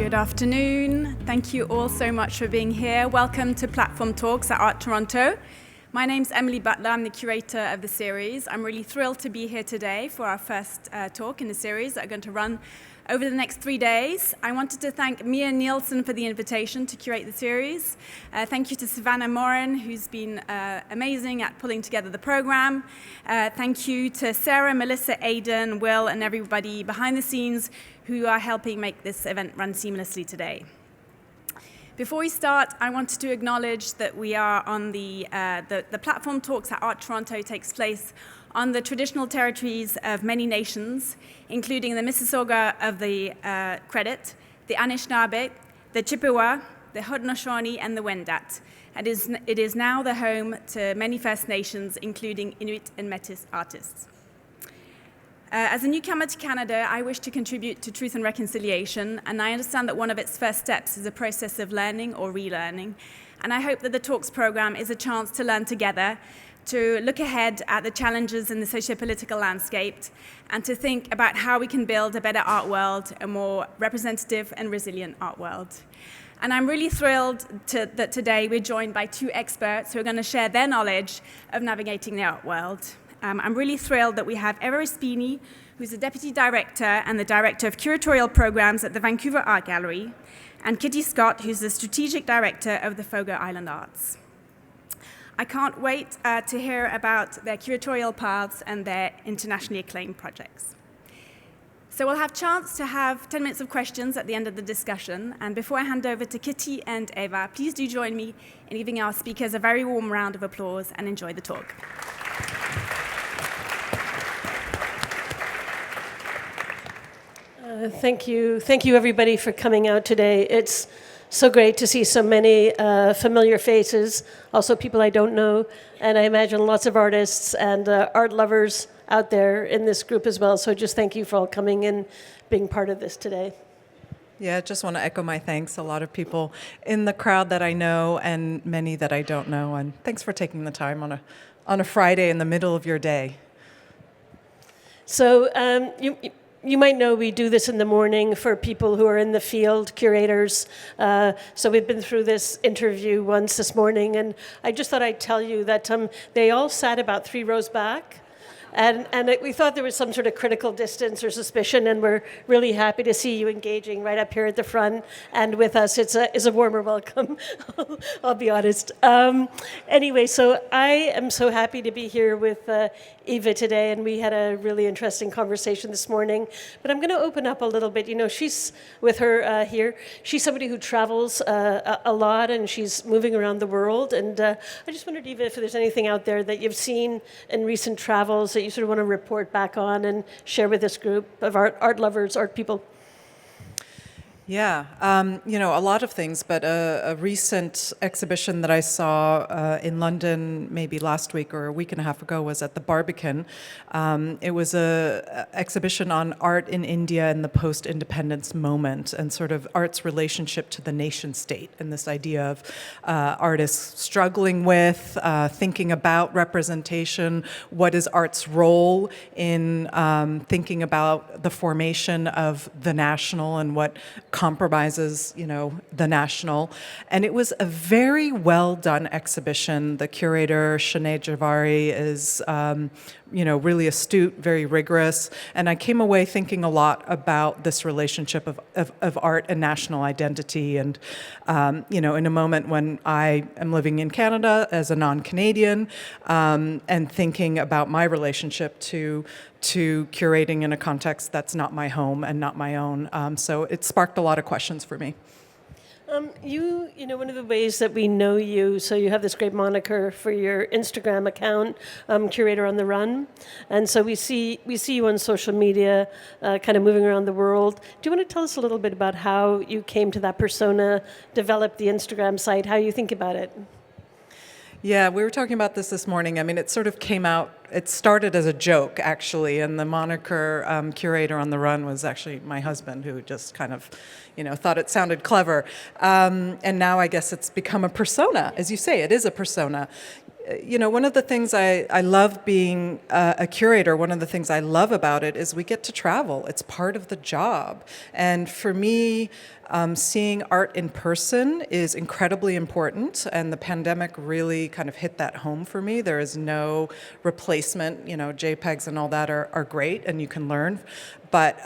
Good afternoon. Thank you all so much for being here. Welcome to Platform Talks at Art Toronto. My name's Emily Butler. I'm the curator of the series. I'm really thrilled to be here today for our first talk in the series that are going to run over the next 3 days. I wanted to thank Mia Nielsen for the invitation to curate the series. Thank you to Savannah Morin, who's been amazing at pulling together the program. Thank you to Sarah, Melissa, Aidan, Will, and everybody behind the scenes who are helping make this event run seamlessly today. Before we start, I wanted to acknowledge that we are on the Platform Talks at Art Toronto takes place on the traditional territories of many nations, including the Mississauga of the Credit, the Anishinaabe, the Chippewa, the Haudenosaunee, and the Wendat. It is now the home to many First Nations, including Inuit and Métis artists. As a newcomer to Canada, I wish to contribute to Truth and Reconciliation, and I understand that one of its first steps is a process of learning or relearning. And I hope that the Talks program is a chance to learn together, to look ahead at the challenges in the socio-political landscape, and to think about how we can build a better art world, a more representative and resilient art world. And I'm really thrilled that today we're joined by two experts who are going to share their knowledge of navigating the art world. I'm really thrilled that we have Eva Respini, who's the Deputy Director and the Director of Curatorial Programs at the Vancouver Art Gallery, and Kitty Scott, who's the Strategic Director of the Fogo Island Arts. I can't wait to hear about their curatorial paths and their internationally acclaimed projects. So we'll have a chance to have 10 minutes of questions at the end of the discussion. And before I hand over to Kitty and Eva, please do join me in giving our speakers a very warm round of applause and enjoy the talk. Thank you everybody for coming out today. It's so great to see so many familiar faces, also people I don't know, and I imagine lots of artists and art lovers out there in this group as well. So just thank you for all coming and being part of this today. Yeah, I just want to echo my thanks. A lot of people in the crowd that I know and many that I don't know, and thanks for taking the time on a Friday in the middle of your day. So you might know we do this in the morning for people who are in the field, curators. So we've been through this interview once this morning, and I just thought I'd tell you that they all sat about 3 rows back. And we thought there was some sort of critical distance or suspicion, and we're really happy to see you engaging right up here at the front and with us. It's a warmer welcome, I'll be honest. Anyway, so I am so happy to be here with Eva today, and we had a really interesting conversation this morning. But I'm going to open up a little bit. You know, she's with her here. She's somebody who travels a lot, and she's moving around the world. And I just wondered, Eva, if there's anything out there that you've seen in recent travels that you sort of want to report back on and share with this group of art lovers, art people. Yeah, a lot of things, but a recent exhibition that I saw in London maybe last week or a week and a half ago was at the Barbican. It was an exhibition on art in India in the post-independence moment and sort of art's relationship to the nation state and this idea of artists struggling with, thinking about representation, what is art's role in thinking about the formation of the national and what compromises, the national. And it was a very well done exhibition. The curator, Sinead Javari, is, really astute, very rigorous. And I came away thinking a lot about this relationship of art and national identity. And, in a moment when I am living in Canada as a non-Canadian and thinking about my relationship to curating in a context that's not my home and not my own. So it sparked a lot of questions for me. One of the ways that we know you, so you have this great moniker for your Instagram account, Curator on the Run. And so we see you on social media, kind of moving around the world. Do you want to tell us a little bit about how you came to that persona, developed the Instagram site, how you think about it? Yeah, we were talking about this morning. I mean, it sort of came out it started as a joke, actually, and the moniker Curator on the Run was actually my husband, who just kind of, thought it sounded clever. And now I guess it's become a persona. As you say, it is a persona. One of the things I love being a curator, one of the things I love about it is we get to travel. It's part of the job. And for me, seeing art in person is incredibly important, and the pandemic really kind of hit that home for me. There is no replacement. JPEGs and all that are great, and you can learn. But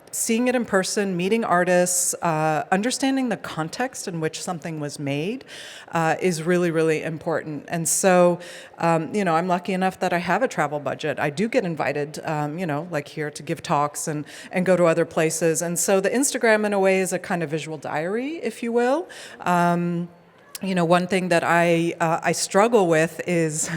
seeing it in person, meeting artists, understanding the context in which something was made is really, really important. And so, I'm lucky enough that I have a travel budget. I do get invited, like here, to give talks and go to other places. And so the Instagram, in a way, is a kind of visual diary, if you will. One thing that I struggle with is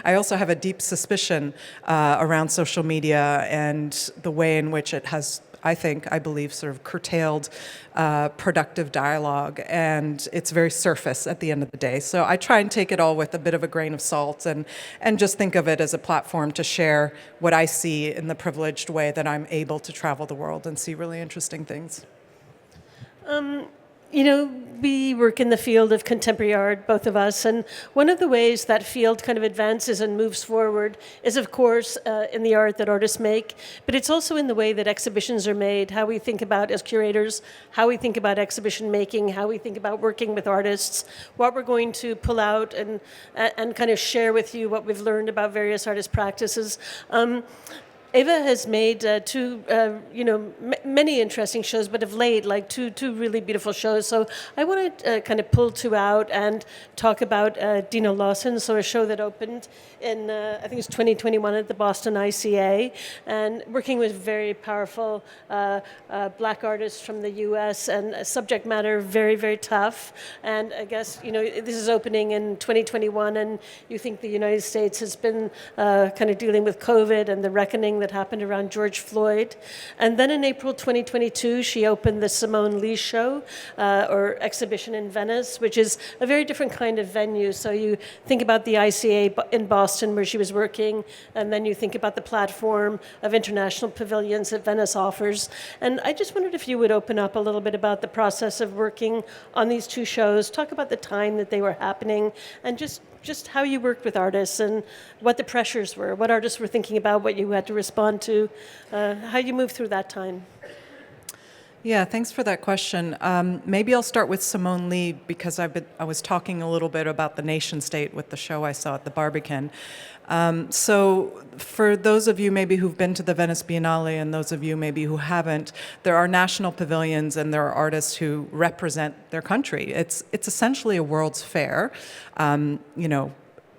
I also have a deep suspicion around social media and the way in which it has, I believe, sort of curtailed productive dialogue, and it's very surface at the end of the day. So I try and take it all with a bit of a grain of salt and just think of it as a platform to share what I see in the privileged way that I'm able to travel the world and see really interesting things. We work in the field of contemporary art, both of us, and one of the ways that field kind of advances and moves forward is, of course, in the art that artists make, but it's also in the way that exhibitions are made, how we think about, as curators, how we think about exhibition making, how we think about working with artists, what we're going to pull out and kind of share with you what we've learned about various artist practices. Eva has made two, many interesting shows, but of late, like two really beautiful shows. So I want to kind of pull two out and talk about Dino Lawson, so a show that opened in, I think it was 2021 at the Boston ICA, and working with very powerful black artists from the U.S. and subject matter very, very tough. And I guess, this is opening in 2021, and you think the United States has been kind of dealing with COVID and the reckoning that happened around George Floyd. And then in April 2022, she opened the Simone Lee Show, or exhibition in Venice, which is a very different kind of venue. So you think about the ICA in Boston, where she was working, and then you think about the platform of international pavilions that Venice offers. And I just wondered if you would open up a little bit about the process of working on these two shows, talk about the time that they were happening, and just how you worked with artists and what the pressures were, what artists were thinking about, what you had to respond to, how you moved through that time. Yeah, thanks for that question. Maybe I'll start with Simone Lee, because I was talking a little bit about the nation state with the show I saw at the Barbican. So for those of you maybe who've been to the Venice Biennale and those of you maybe who haven't, there are national pavilions and there are artists who represent their country. It's essentially a World's Fair,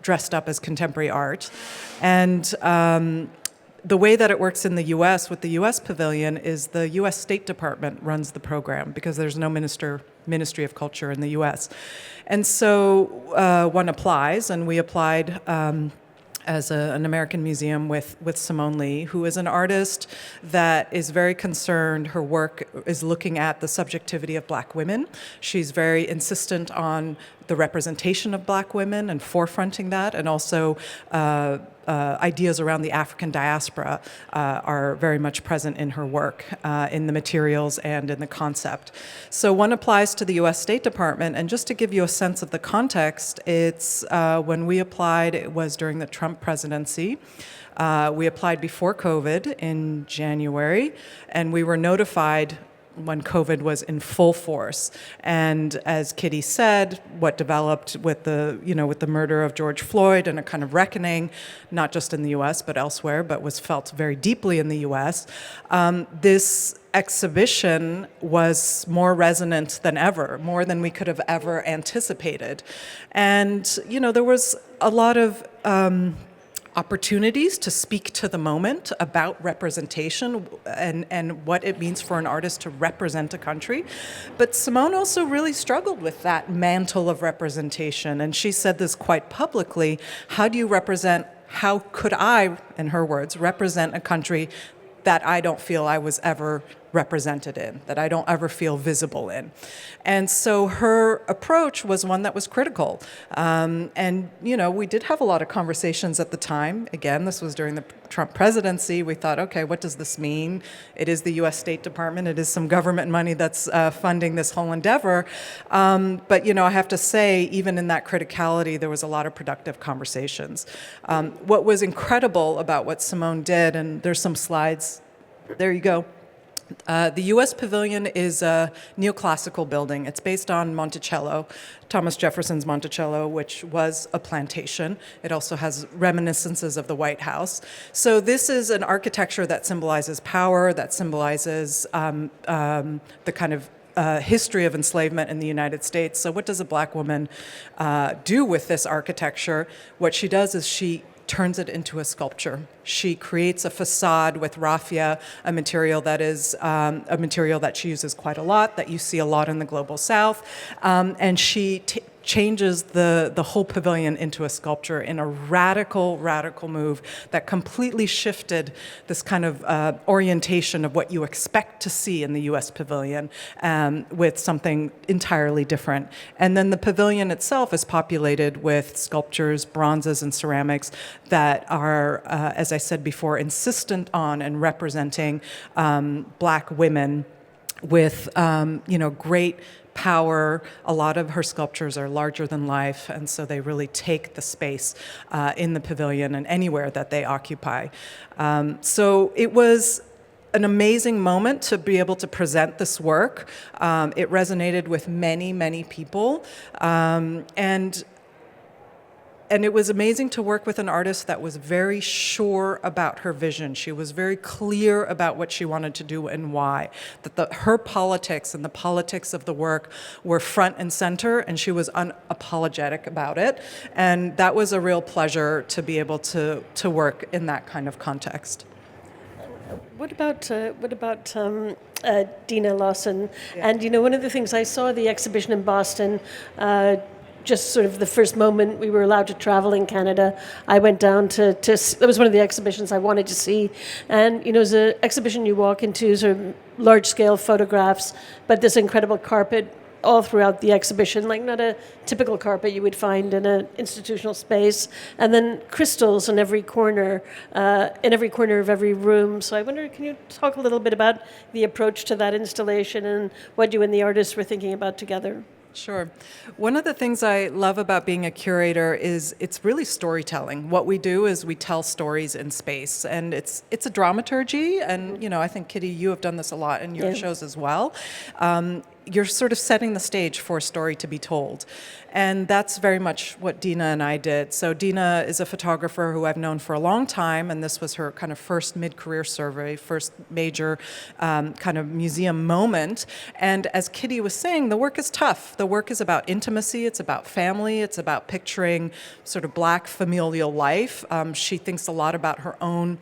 dressed up as contemporary art. And the way that it works in the U.S. with the U.S. Pavilion is the U.S. State Department runs the program, because there's no Ministry of Culture in the U.S. And so one applies, and we applied as an American museum with Simone Lee, who is an artist that is very concerned. Her work is looking at the subjectivity of Black women. She's very insistent on the representation of Black women and forefronting that, and also ideas around the African diaspora are very much present in her work, in the materials and in the concept. So one applies to the U.S. State Department, and just to give you a sense of the context, it's when we applied, it was during the Trump presidency. We applied before COVID in January, and we were notified when COVID was in full force. And as Kitty said, what developed with the murder of George Floyd and a kind of reckoning, not just in the US, but elsewhere, but was felt very deeply in the US, this exhibition was more resonant than ever, more than we could have ever anticipated. And, there was a lot of opportunities to speak to the moment about representation and what it means for an artist to represent a country. But Simone also really struggled with that mantle of representation. And she said this quite publicly: how could I, in her words, represent a country that I don't feel I was ever represented in, that I don't ever feel visible in. And so her approach was one that was critical. And, you know, we did have a lot of conversations at the time. Again, this was during the Trump presidency. We thought, okay, what does this mean? It is the U.S. State Department. It is some government money that's funding this whole endeavor. But, you know, I have to say, even in that criticality, there was a lot of productive conversations. What was incredible about what Simone did, and there's some slides, there you go. The U.S. Pavilion is a neoclassical building. It's based on Monticello, Thomas Jefferson's Monticello, which was a plantation. It also has reminiscences of the White House. So this is an architecture that symbolizes power, that symbolizes the kind of history of enslavement in the United States. So what does a black woman do with this architecture? What she does is she turns it into a sculpture. She creates a facade with raffia, a material that is a material that she uses quite a lot, that you see a lot in the Global South, and she changes the whole pavilion into a sculpture in a radical move that completely shifted this kind of orientation of what you expect to see in the U.S. Pavilion with something entirely different. And then the pavilion itself is populated with sculptures, bronzes, and ceramics that are, as I said before, insistent on and representing black women with, you know, great power. A lot of her sculptures are larger than life, and so they really take the space in the pavilion and anywhere that they occupy. So it was an amazing moment to be able to present this work. It resonated with many people, and it was amazing to work with an artist that was very sure about her vision. She was very clear about what she wanted to do and why. That her politics and the politics of the work were front and center, and she was unapologetic about it. And that was a real pleasure to be able to work in that kind of context. What about Dina Lawson? Yeah. And, you know, one of the things I saw at the exhibition in Boston, just sort of the first moment we were allowed to travel in Canada, I went down to that was one of the exhibitions I wanted to see. And, you know, it's an exhibition you walk into, sort of large-scale photographs, but this incredible carpet all throughout the exhibition, like not a typical carpet you would find in an institutional space, and then crystals in every corner of every room. So I wonder, can you talk a little bit about the approach to that installation and what you and the artists were thinking about together? Sure. One of the things I love about being a curator is it's really storytelling. What we do is we tell stories in space, and it's a dramaturgy, and, you know, I think, Kitty, you have done this a lot in your shows as well. You're sort of setting the stage for a story to be told. And that's very much what Dina and I did. So Dina is a photographer who I've known for a long time, and this was her kind of first mid-career survey, first major kind of museum moment. And as Kitty was saying, the work is tough. The work is about intimacy, it's about family, it's about picturing sort of black familial life. She thinks a lot about her own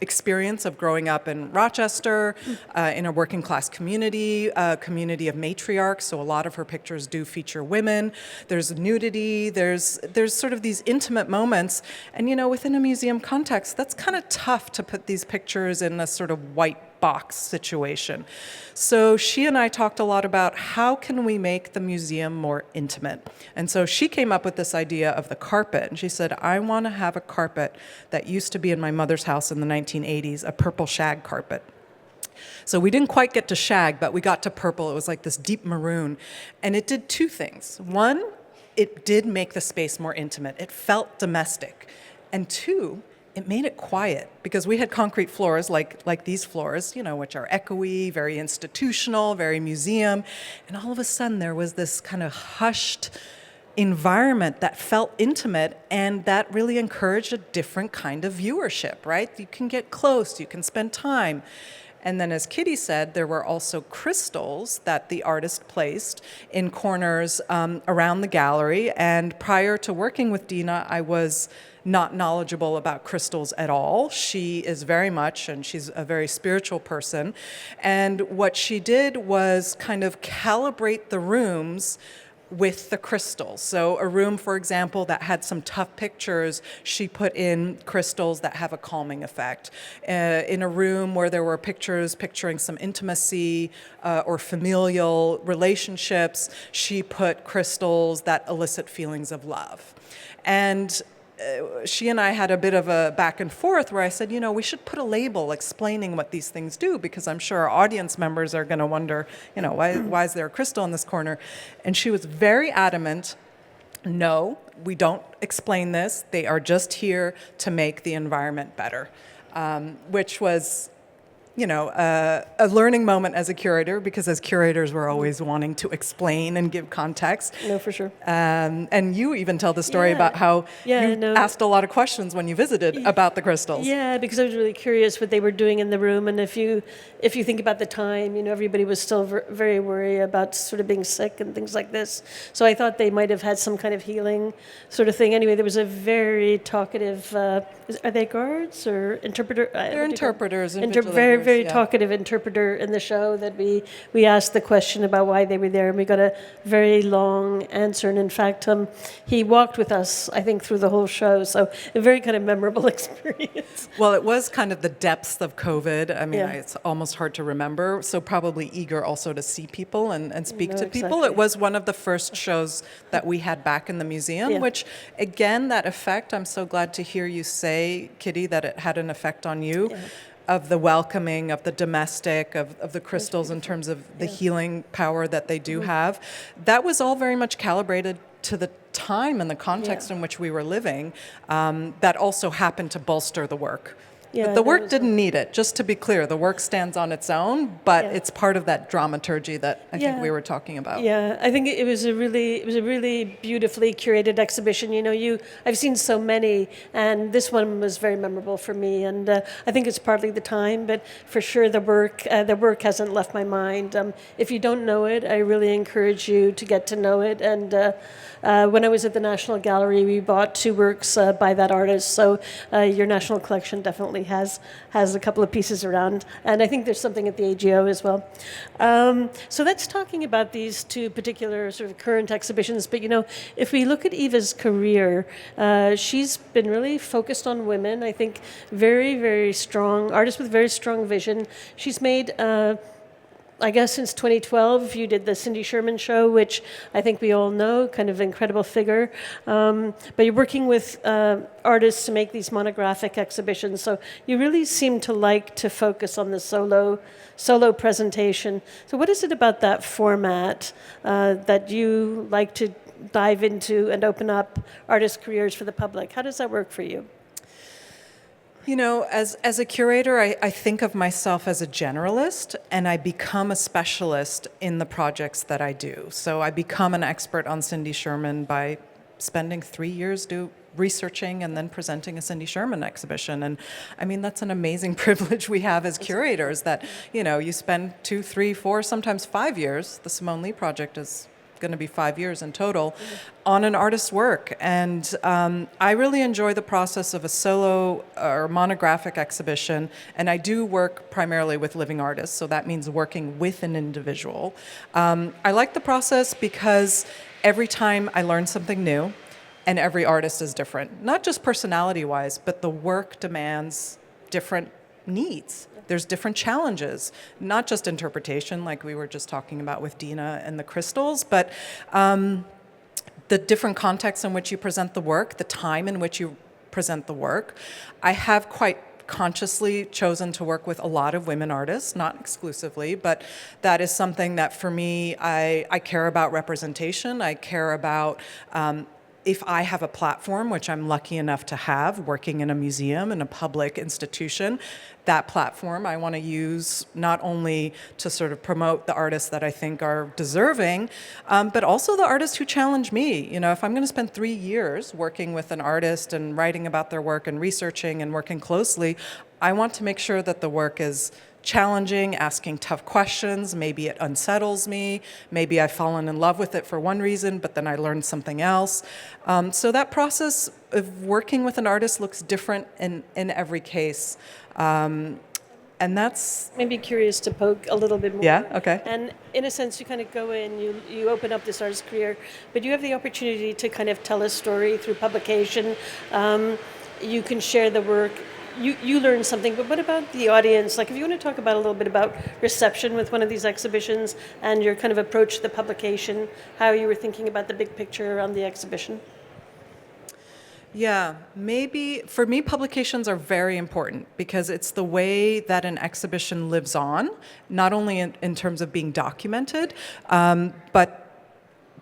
experience of growing up in Rochester, in a working class community, a community of matriarchs, so a lot of her pictures do feature women. There's nudity, there's sort of these intimate moments, and, you know, within a museum context, that's kind of tough to put these pictures in a sort of white box situation. So she and I talked a lot about how can we make the museum more intimate. And so she came up with this idea of the carpet. And she said, I want to have a carpet that used to be in my mother's house in the 1980s, a purple shag carpet. So we didn't quite get to shag, but we got to purple. It was like this deep maroon. And it did two things. One, it did make the space more intimate. It felt domestic. And two, it made it quiet, because we had concrete floors like these floors, you know, which are echoey, very institutional, very museum. And all of a sudden there was this kind of hushed environment that felt intimate, and that really encouraged a different kind of viewership, right? You can get close, you can spend time. And then, as Kitty said, there were also crystals that the artist placed in corners around the gallery. And prior to working with Dina, I was not knowledgeable about crystals at all. She is very much, and she's a very spiritual person. And what she did was kind of calibrate the rooms with the crystals. So a room, for example, that had some tough pictures, she put in crystals that have a calming effect. In a room where there were pictures picturing some intimacy or familial relationships, she put crystals that elicit feelings of love. And she and I had a bit of a back and forth where I said, we should put a label explaining what these things do, because I'm sure our audience members are going to wonder, why is there a crystal in this corner? And she was very adamant, no, we don't explain this. They are just here to make the environment better, which was a learning moment as a curator, because as curators, we're always wanting to explain and give context. No, for sure. And you even tell the story about how asked a lot of questions when you visited about the crystals. Yeah, because I was really curious what they were doing in the room. And if you think about the time, everybody was still very worried about sort of being sick and things like this. So I thought they might have had some kind of healing sort of thing. Anyway, there was a very talkative, are they guards or interpreter? They're interpreters and very talkative interpreter in the show that we asked the question about why they were there, and we got a very long answer. And in fact, he walked with us, I think, through the whole show. So a very kind of memorable experience. Well, it was kind of the depths of COVID. I mean, it's almost hard to remember. So probably eager also to see people and speak to people. Exactly. It was one of the first shows that we had back in the museum, which, again, that effect, I'm so glad to hear you say, Kitty, that it had an effect on you. Yeah. Of the welcoming, of the domestic, of the crystals in terms of the healing power that they do have. That was all very much calibrated to the time and the context in which we were living. That also happened to bolster the work. Yeah, the work didn't need it, just to be clear. The work stands on its own, but it's part of that dramaturgy that I think we were talking about. Yeah, I think it was a really beautifully curated exhibition. I've seen so many, and this one was very memorable for me. And I think it's partly the time, but for sure the work hasn't left my mind. If you don't know it, I really encourage you to get to know it. And when I was at the National Gallery, we bought 2 works by that artist. So your national collection definitely has a couple of pieces around, and I think there's something at the AGO as well. So that's talking about these 2 particular sort of current exhibitions. But if we look at Eva's career, she's been really focused on women. I think very, very strong artist with very strong vision. She's made. I guess since 2012, you did the Cindy Sherman show, which I think we all know, kind of incredible figure. But you're working with artists to make these monographic exhibitions, so you really seem to like to focus on the solo presentation. So what is it about that format that you like to dive into and open up artist careers for the public? How does that work for you? As a curator, I think of myself as a generalist, and I become a specialist in the projects that I do. So I become an expert on Cindy Sherman by spending 3 years researching and then presenting a Cindy Sherman exhibition. And I mean, that's an amazing privilege we have as curators, that, you spend 2, 3, 4, sometimes 5 years. The Simone Lee project is going to be 5 years in total, on an artist's work. And I really enjoy the process of a solo or monographic exhibition, and I do work primarily with living artists, so that means working with an individual. I like the process because every time I learn something new, and every artist is different, not just personality-wise, but the work demands different needs. There's different challenges, not just interpretation, like we were just talking about with Dina and the crystals, but the different contexts in which you present the work, the time in which you present the work. I have quite consciously chosen to work with a lot of women artists, not exclusively, but that is something that for me, I care about representation. I care about if I have a platform, which I'm lucky enough to have, working in a museum, in a public institution, that platform I want to use not only to sort of promote the artists that I think are deserving, but also the artists who challenge me. If I'm going to spend 3 years working with an artist and writing about their work and researching and working closely, I want to make sure that the work is challenging, asking tough questions. Maybe it unsettles me. Maybe I've fallen in love with it for one reason, but then I learned something else. So that process of working with an artist looks different in every case. And that's, Maybe curious to poke a little bit more. yeah, okay. And in a sense, you kind of go in, you open up this artist career, but you have the opportunity to kind of tell a story through publication. You can share the work. You learn something, but what about the audience? Like, if you want to talk about a little bit about reception with one of these exhibitions and your kind of approach to the publication, how you were thinking about the big picture around the exhibition. Yeah, maybe for me, publications are very important because it's the way that an exhibition lives on, not only in terms of being documented, but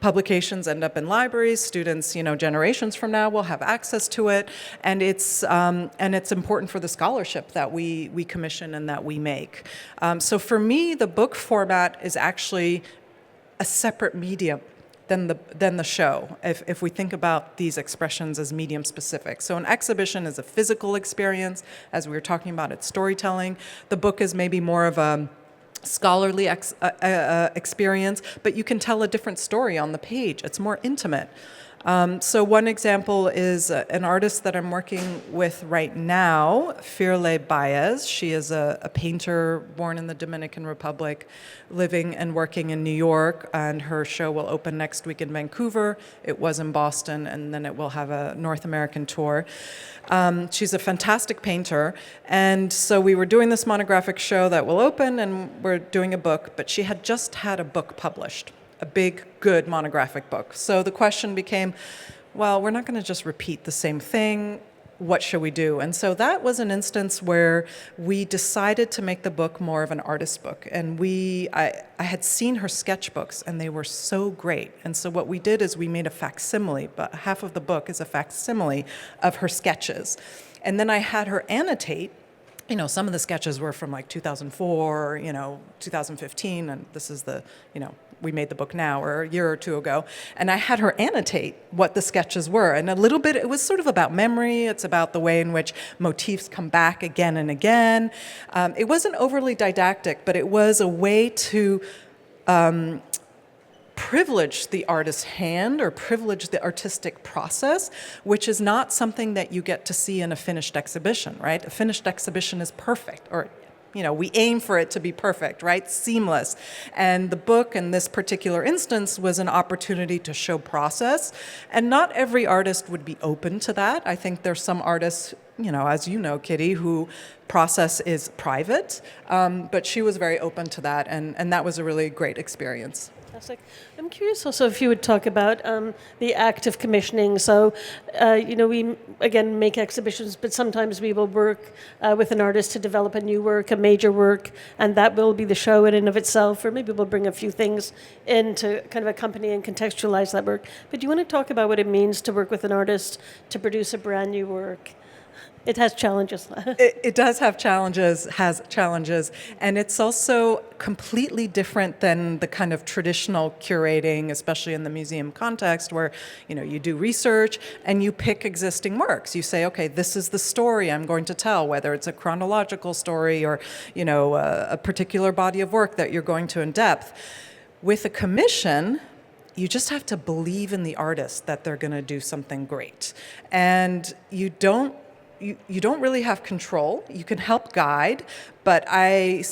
publications end up in libraries. Students, generations from now will have access to it, and it's important for the scholarship that we commission and that we make. So for me, the book format is actually a separate medium than the show, if we think about these expressions as medium specific. So an exhibition is a physical experience, as we were talking about, it's storytelling. The book is maybe more of a scholarly experience, but you can tell a different story on the page. It's more intimate. So one example is an artist that I'm working with right now, Firle Baez. She is a painter born in the Dominican Republic, living and working in New York, and her show will open next week in Vancouver. It was in Boston, and then it will have a North American tour. She's a fantastic painter, and so we were doing this monographic show that will open, and we're doing a book, but she had just had a book published. A big, good monographic book. So the question became, well, we're not going to just repeat the same thing. What should we do? And so that was an instance where we decided to make the book more of an artist book. And I had seen her sketchbooks, and they were so great. And so what we did is we made a facsimile, but half of the book is a facsimile of her sketches. And then I had her annotate. Some of the sketches were from like 2004, 2015, and this is we made the book now or a year or two ago. And I had her annotate what the sketches were. And a little bit, it was sort of about memory. It's about the way in which motifs come back again and again. It wasn't overly didactic, but it was a way to privilege the artist's hand or privilege the artistic process, which is not something that you get to see in a finished exhibition, right? A finished exhibition is perfect, or we aim for it to be perfect, right? Seamless. And the book in this particular instance was an opportunity to show process. And not every artist would be open to that. I think there's some artists, as you know, Kitty, who process is private. But she was very open to that. And that was a really great experience. Fantastic. I'm curious also if you would talk about the act of commissioning. So, we, again, make exhibitions, but sometimes we will work with an artist to develop a new work, a major work, and that will be the show in and of itself, or maybe we'll bring a few things in to kind of accompany and contextualize that work. But do you want to talk about what it means to work with an artist to produce a brand new work? It has challenges. It does have challenges, and it's also completely different than the kind of traditional curating, especially in the museum context, where you do research and you pick existing works. You say, okay, this is the story I'm going to tell, whether it's a chronological story or a particular body of work that you're going to in depth. With a commission, you just have to believe in the artist that they're going to do something great, and you don't really have control. You can help guide, but I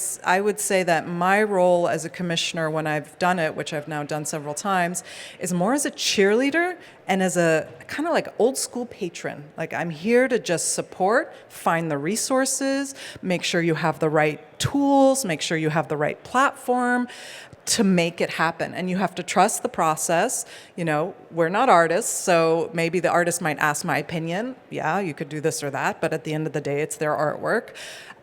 would say that my role as a commissioner when I've done it, which I've now done several times, is more as a cheerleader and as a kind of like old school patron. Like, I'm here to just support, find the resources, make sure you have the right tools, make sure you have the right platform to make it happen. And you have to trust the process. We're not artists, so maybe the artist might ask my opinion. Yeah, you could do this or that, but at the end of the day, it's their artwork.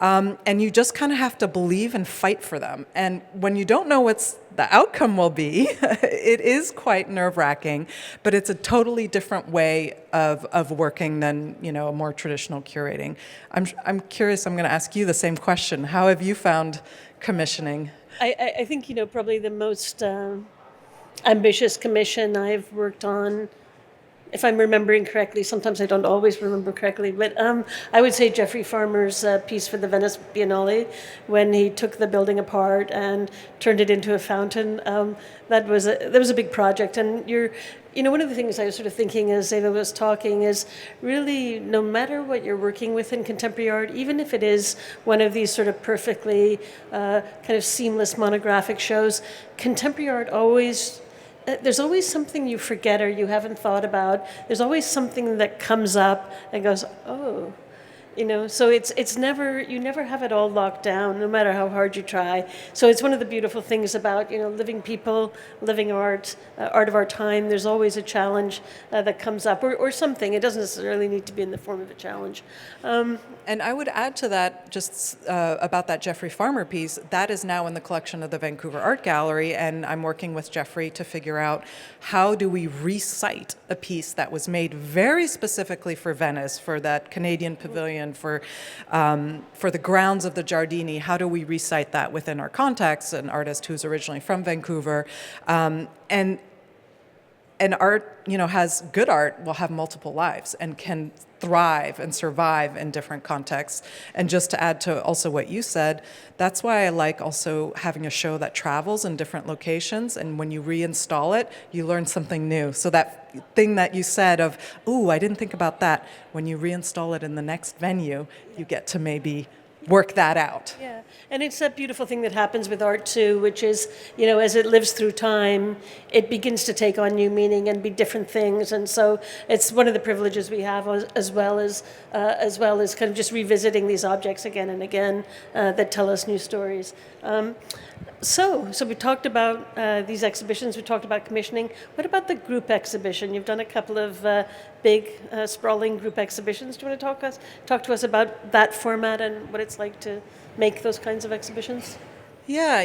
And you just kind of have to believe and fight for them. And when you don't know what the outcome will be, it is quite nerve-wracking, but it's a totally different way of working than, a more traditional curating. I'm curious, I'm going to ask you the same question. How have you found commissioning? I think, probably the most ambitious commission I've worked on if I'm remembering correctly, sometimes I don't always remember correctly, but I would say Jeffrey Farmer's piece for the Venice Biennale, when he took the building apart and turned it into a fountain, that was a big project. And one of the things I was sort of thinking as Eva was talking is really, no matter what you're working with in contemporary art, even if it is one of these sort of perfectly kind of seamless monographic shows, contemporary art always, there's always something you forget or you haven't thought about. There's always something that comes up and goes, oh, so it's never, you never have it all locked down, no matter how hard you try. So it's one of the beautiful things about, living people, living art, art of our time. There's always a challenge that comes up, or something. It doesn't necessarily need to be in the form of a challenge. And I would add to that, just about that Jeffrey Farmer piece, that is now in the collection of the Vancouver Art Gallery, and I'm working with Jeffrey to figure out how do we recite a piece that was made very specifically for Venice, for that Canadian pavilion, for the grounds of the Giardini. How do we recite that within our context? An artist who's originally from Vancouver, and art, has good art will have multiple lives and can thrive and survive in different contexts. And just to add to also what you said, that's why I like also having a show that travels in different locations. And when you reinstall it, you learn something new. So that thing that you said of, ooh, I didn't think about that. When you reinstall it in the next venue, you get to maybe work that out. Yeah, and it's that beautiful thing that happens with art too, which is, as it lives through time, it begins to take on new meaning and be different things. And so it's one of the privileges we have, as well as kind of just revisiting these objects again and again that tell us new stories. So we talked about these exhibitions, we talked about commissioning. What about the group exhibition? You've done a couple of big, sprawling group exhibitions. Do you want to talk to us about that format and what it's like to make those kinds of exhibitions? Yeah,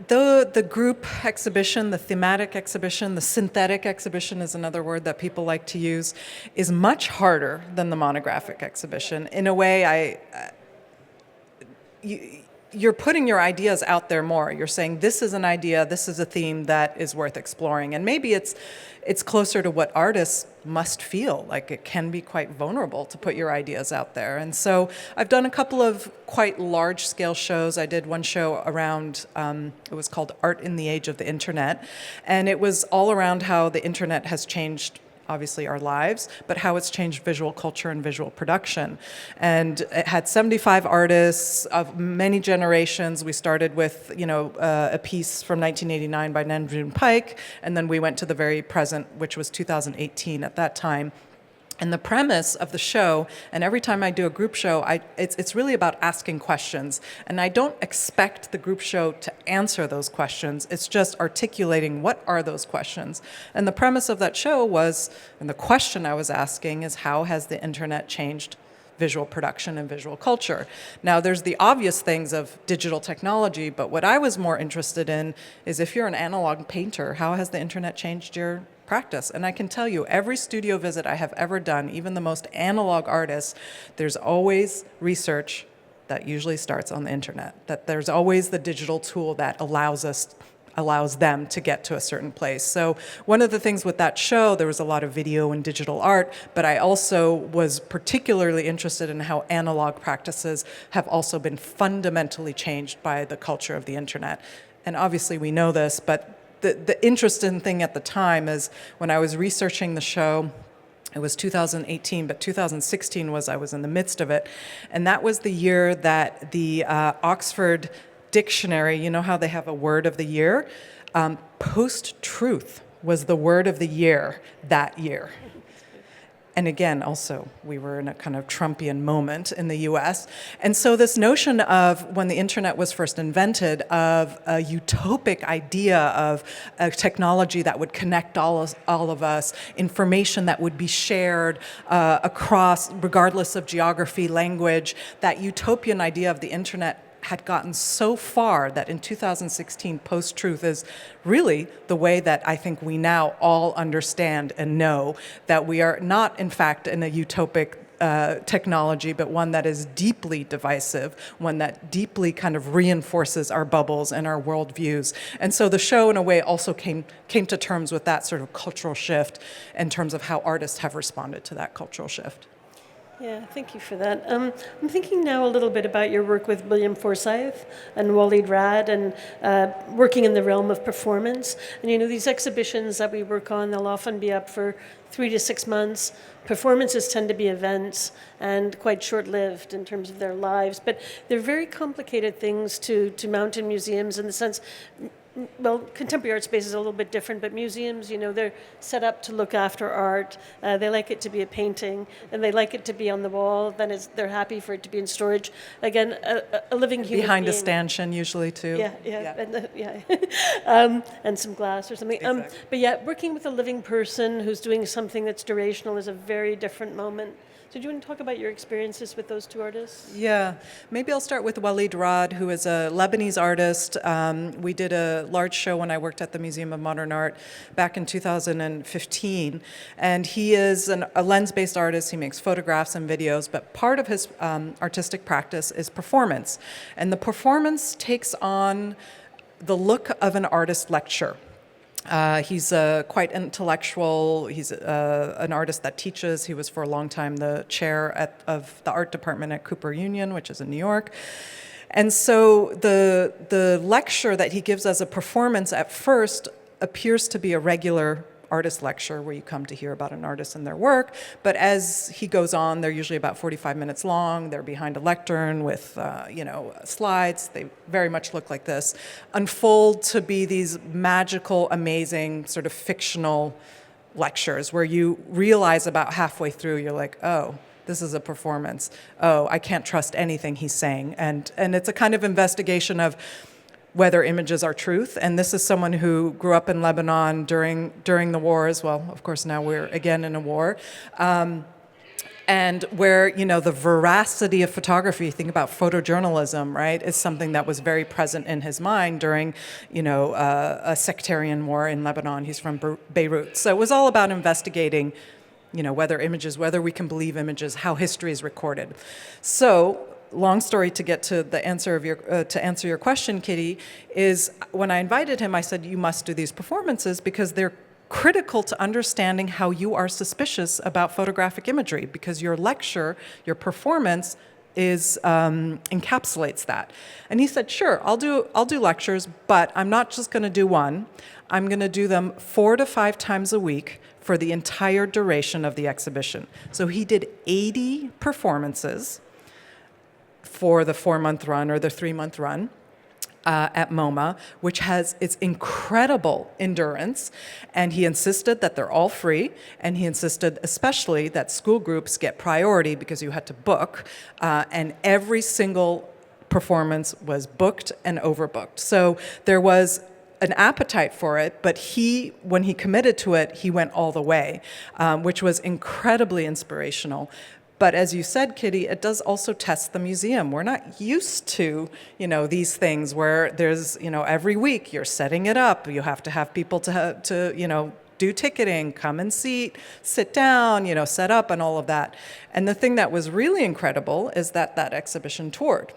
the group exhibition, the thematic exhibition, the synthetic exhibition is another word that people like to use, is much harder than the monographic exhibition. In a way, you're putting your ideas out there more. You're saying, this is an idea, this is a theme that is worth exploring. And maybe it's closer to what artists must feel. Like, it can be quite vulnerable to put your ideas out there. And so I've done a couple of quite large-scale shows. I did one show around, it was called Art in the Age of the Internet. And it was all around how the internet has changed, obviously, our lives, but how it's changed visual culture and visual production. And it had 75 artists of many generations. We started with, a piece from 1989 by Namjoon Pike, and then we went to the very present, which was 2018 at that time. And the premise of the show, and every time I do a group show, it's really about asking questions. And I don't expect the group show to answer those questions. It's just articulating what are those questions. And the premise of that show was, and the question I was asking is, how has the internet changed visual production and visual culture? Now, there's the obvious things of digital technology, but what I was more interested in is, if you're an analog painter, how has the internet changed your practice? And I can tell you, every studio visit I have ever done, even the most analog artists, there's always research that usually starts on the internet, that there's always the digital tool that allows them to get to a certain place. So one of the things with that show, there was a lot of video and digital art, but I also was particularly interested in how analog practices have also been fundamentally changed by the culture of the internet. And obviously we know this, but the interesting thing at the time is, when I was researching the show, it was 2018, but 2016 I was in the midst of it. And that was the year that the Oxford Dictionary, you know how they have a word of the year? Post-truth was the word of the year that year. And again, also, we were in a kind of Trumpian moment in the US. And so this notion of, when the internet was first invented, of a utopic idea of a technology that would connect all of us, information that would be shared across, regardless of geography, language, that utopian idea of the internet had gotten so far that in 2016, post-truth is really the way that I think we now all understand and know that we are not, in fact, in a utopic technology, but one that is deeply divisive, one that deeply kind of reinforces our bubbles and our worldviews. And so the show, in a way, also came to terms with that sort of cultural shift in terms of how artists have responded to that cultural shift. Yeah, thank you for that. I'm thinking now a little bit about your work with William Forsythe and Walid Rad and working in the realm of performance. And you know, these exhibitions that we work on, they'll often be up for 3 to 6 months. Performances tend to be events and quite short-lived in terms of their lives, but they're very complicated things to mount in museums in the sense, well, contemporary art space is a little bit different, but museums, you know, they're set up to look after art. They like it to be a painting, and they like it to be on the wall. Then they're happy for it to be in storage. Again, a living human behind being. A stanchion, usually, too. And some glass or something. Exactly. But yeah, working with a living person who's doing something that's durational is a very different moment. So do you want to talk about your experiences with those two artists? Yeah, maybe I'll start with Walid Rad, who is a Lebanese artist. We did a large show when I worked at the Museum of Modern Art back in 2015. And he is a lens-based artist. He makes photographs and videos, but part of his artistic practice is performance. And the performance takes on the look of an artist lecture. He's quite intellectual. He's an artist that teaches. He was for a long time the chair of the art department at Cooper Union, which is in New York. And so the lecture that he gives as a performance at first appears to be a regular artist lecture where you come to hear about an artist and their work. But as he goes on, they're usually about 45 minutes long. They're behind a lectern with, slides. They very much look like this. Unfold to be these magical, amazing, sort of fictional lectures where you realize about halfway through, you're like, oh, this is a performance. Oh, I can't trust anything he's saying. And it's a kind of investigation of whether images are truth. And this is someone who grew up in Lebanon during the war as well. Of course, now we're again in a war. And where, the veracity of photography, think about photojournalism, right, is something that was very present in his mind during, a sectarian war in Lebanon. He's from Beirut. So it was all about investigating, whether we can believe images, how history is recorded. So, long story to get to the answer of to answer your question, Kitty, is when I invited him, I said, you must do these performances because they're critical to understanding how you are suspicious about photographic imagery, because your lecture, your performance is encapsulates that. And he said, sure, I'll do lectures, but I'm not just going to do one. I'm going to do them 4 to 5 times a week for the entire duration of the exhibition. So he did 80 performances for the 4-month run or the 3-month run at MoMA, which has its incredible endurance. And he insisted that they're all free. And he insisted especially that school groups get priority because you had to book. And every single performance was booked and overbooked. So there was an appetite for it, but when he committed to it, he went all the way, which was incredibly inspirational. But as you said, Kitty, it does also test the museum. We're not used to, these things where there's, every week you're setting it up. You have to have people to do ticketing, come and sit down, set up and all of that. And the thing that was really incredible is that exhibition toured.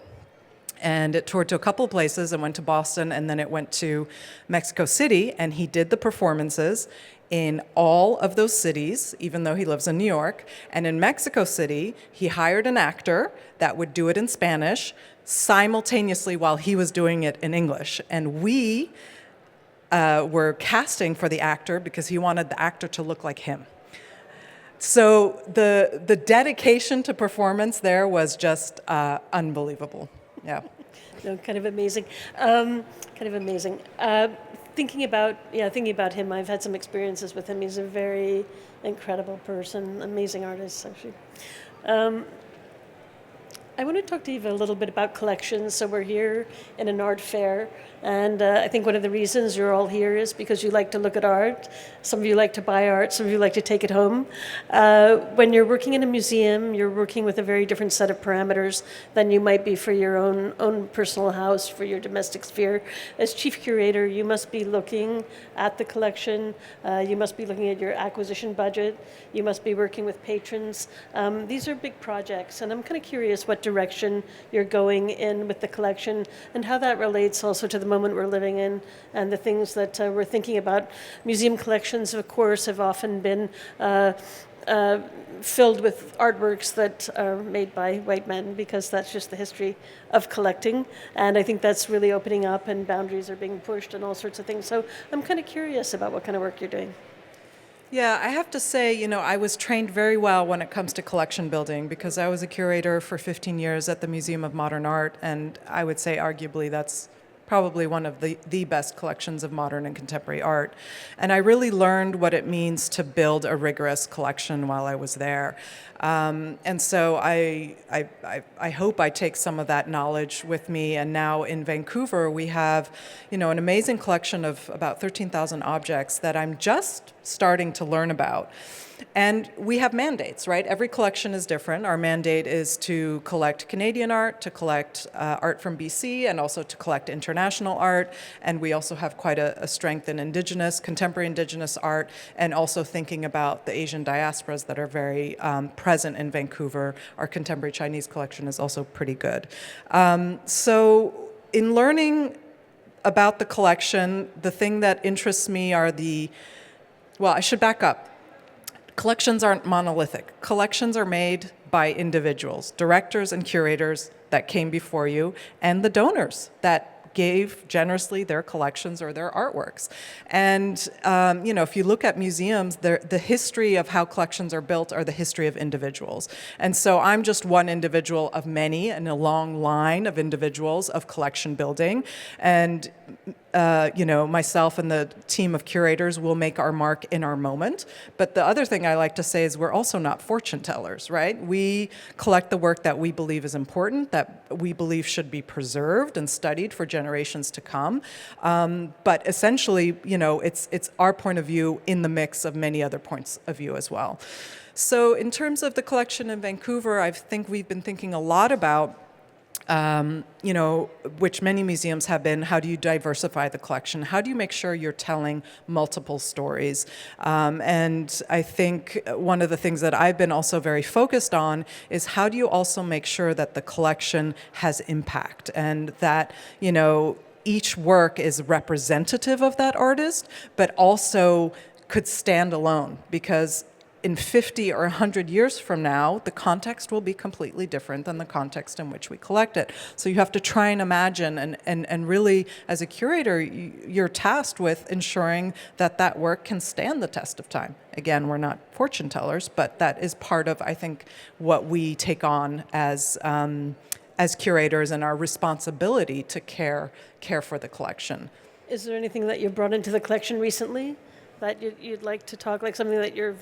And it toured to a couple of places and went to Boston, and then it went to Mexico City, and he did the performances in all of those cities, even though he lives in New York. And in Mexico City, he hired an actor that would do it in Spanish simultaneously while he was doing it in English. And we were casting for the actor because he wanted the actor to look like him. So the dedication to performance there was just unbelievable. Yeah. No, kind of amazing. Thinking about him, I've had some experiences with him. He's a very incredible person, amazing artist, actually. I want to talk to Eva a little bit about collections. So we're here in an art fair, and I think one of the reasons you're all here is because you like to look at art. Some of you like to buy art, some of you like to take it home. When you're working in a museum, you're working with a very different set of parameters than you might be for your own personal house, for your domestic sphere. As chief curator, you must be looking at the collection, you must be looking at your acquisition budget, you must be working with patrons. These are big projects, and I'm kind of curious what direction you're going in with the collection and how that relates also to the moment we're living in and the things that we're thinking about. Museum collections, of course, have often been filled with artworks that are made by white men, because that's just the history of collecting. And I think that's really opening up, and boundaries are being pushed and all sorts of things. So I'm kind of curious about what kind of work you're doing. Yeah, I have to say, I was trained very well when it comes to collection building, because I was a curator for 15 years at the Museum of Modern Art, and I would say arguably that's probably one of the best collections of modern and contemporary art. And I really learned what it means to build a rigorous collection while I was there. And so I hope I take some of that knowledge with me. And now in Vancouver, we have, an amazing collection of about 13,000 objects that I'm just starting to learn about. And we have mandates, right? Every collection is different. Our mandate is to collect Canadian art, to collect art from BC, and also to collect international art. And we also have quite a strength in contemporary Indigenous art, and also thinking about the Asian diasporas that are very present in Vancouver. Our contemporary Chinese collection is also pretty good. So in learning about the collection, the thing that interests me are I should back up. Collections aren't monolithic. Collections are made by individuals, directors and curators that came before you, and the donors that gave generously their collections or their artworks. And, if you look at museums, the history of how collections are built are the history of individuals. And so I'm just one individual of many in a long line of individuals of collection building. And myself and the team of curators will make our mark in our moment. But the other thing I like to say is we're also not fortune tellers, right? We collect the work that we believe is important, that we believe should be preserved and studied for generations to come. But essentially, it's our point of view in the mix of many other points of view as well. So in terms of the collection in Vancouver, I think we've been thinking a lot about which many museums have been, how do you diversify the collection? How do you make sure you're telling multiple stories? And I think one of the things that I've been also very focused on is how do you also make sure that the collection has impact, and that, each work is representative of that artist, but also could stand alone, because in 50 or 100 years from now, the context will be completely different than the context in which we collect it. So you have to try and imagine, and really, as a curator, you're tasked with ensuring that that work can stand the test of time. Again, we're not fortune tellers, but that is part of, I think, what we take on as curators, and our responsibility to care for the collection. Is there anything that you brought into the collection recently that you'd like to talk, like something that you're